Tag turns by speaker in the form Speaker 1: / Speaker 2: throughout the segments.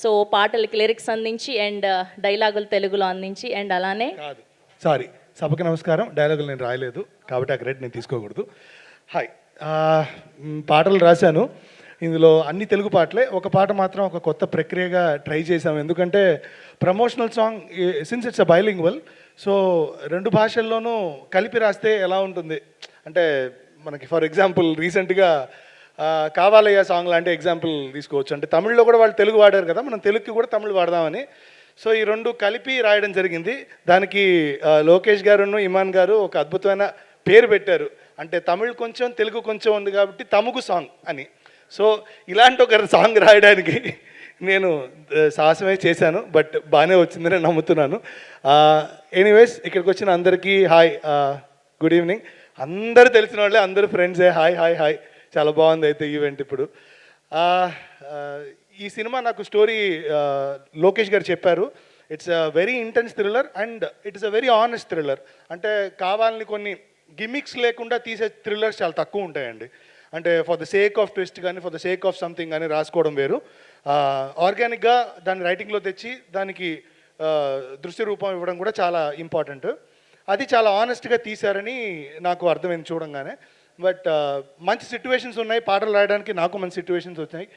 Speaker 1: So పాటలకి lyrics అందించి and డైలాగులు తెలుగులో అందించి అండ్ అలానే
Speaker 2: కాదు సారీ సభకి నమస్కారం. డైలాగులు నేను రాయలేదు కాబట్టి ఆ క్రెడిట్ నేను తీసుకోకూడదు. హాయ్, పాటలు రాశాను. ఇందులో అన్ని తెలుగు పాటలే. ఒక పాట మాత్రం ఒక కొత్త ప్రక్రియగా ట్రై చేశాము. ఎందుకంటే promotional song since it's a bilingual, so రెండు భాషల్లోనూ కలిపి రాస్తే ఎలా ఉంటుంది అంటే, మనకి ఫర్ ఎగ్జాంపుల్ రీసెంట్గా కావాలయ్య సాంగ్ లాంటి ఎగ్జాంపుల్ తీసుకోవచ్చు. అంటే తమిళ్లో కూడా వాళ్ళు తెలుగు వాడారు కదా, మనం తెలుగుకి కూడా తమిళ్ వాడదామని. సో ఈ రెండు కలిపి రాయడం జరిగింది. దానికి లోకేష్ గారును ఇమాన్ గారు ఒక అద్భుతమైన పేరు పెట్టారు. అంటే తమిళ్ కొంచెం తెలుగు కొంచెం ఉంది కాబట్టి తముగు సాంగ్ అని. సో ఇలాంటి ఒక సాంగ్ రాయడానికి నేను సాహసమే చేశాను, బట్ బాగానే వచ్చిందని నమ్ముతున్నాను. ఎనీవేస్, ఇక్కడికి వచ్చిన అందరికీ హాయ్, గుడ్ ఈవినింగ్. అందరూ తెలిసిన వాళ్ళే, అందరూ ఫ్రెండ్సే. హాయ్ హాయ్ హాయ్, చాలా బాగుంది అయితే ఈవెంట్. ఇప్పుడు ఈ సినిమా నాకు స్టోరీ లోకేష్ గారు చెప్పారు. It's a very intense thriller and it is a very honest thriller. అంటే కావాలని కొన్ని గిమిక్స్ లేకుండా తీసే థ్రిల్లర్స్ చాలా తక్కువ ఉంటాయండి. అంటే for the sake of twist కానీ for the sake of something కానీ రాసుకోవడం వేరు. ఆర్గానిక్గా దాన్ని రైటింగ్లో తెచ్చి దానికి దృశ్య రూపం ఇవ్వడం కూడా చాలా ఇంపార్టెంట్. అది చాలా ఆనెస్ట్గా తీశారని నాకు అర్థమైంది చూడంగానే. బట్ మంచి సిచ్యువేషన్స్ ఉన్నాయి పాటలు రాయడానికి, నాకు మంచి సిచ్యువేషన్స్ వచ్చాయి.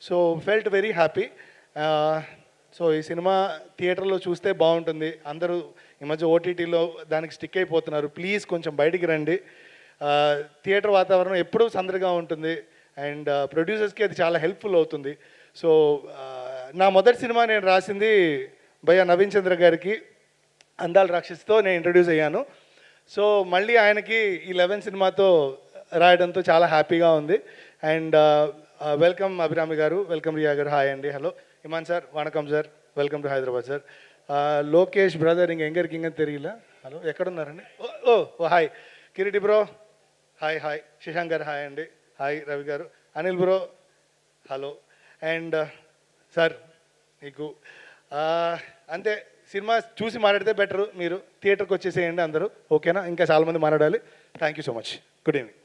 Speaker 2: So felt very happy. So ఈ సినిమా థియేటర్లో చూస్తే బాగుంటుంది. అందరూ ఈ మధ్య ఓటీటీలో దానికి స్టిక్ అయిపోతున్నారు. ప్లీజ్ కొంచెం బయటికి రండి. థియేటర్ వాతావరణం ఎప్పుడూ సందడిగా ఉంటుంది అండ్ ప్రొడ్యూసర్స్కి అది చాలా హెల్ప్ఫుల్ అవుతుంది. సో నా మొదటి సినిమా నేను రాసింది భయ్యా నవీన్ చంద్ర గారికి, అందాల రాక్షసితో నేను ఇంట్రడ్యూస్ అయ్యాను. సో మళ్ళీ ఆయనకి ఈ 11 సినిమాతో రాయడంతో చాలా హ్యాపీగా ఉంది. అండ్ వెల్కమ్ అభిరామి గారు, వెల్కమ్ రియా గారు, హాయ్ అండి. హలో ఇమాన్ సార్, వణకం sir, welcome to Hyderabad sir. Lokesh brother ఇంక ఎంగరికి ఇంక తెలియలా. హలో ఎక్కడున్నారండి? ఓ ఓ hi Kireeti bro, hi hi. Shashank గారు హాయ్ అండి, హాయ్ రవి గారు. Anil bro hello. And sir మీకు అంతే, సినిమా చూసి మాట్లాడితే బెటరు. మీరు థియేటర్కి వచ్చేసేయండి అందరూ, ఓకేనా? ఇంకా చాలామంది మాట్లాడాలి. Thank you so much. Good evening.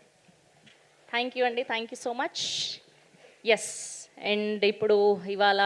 Speaker 1: Thank you అండి, thank you so much. Yes, and ఇప్పుడు ఇవాళ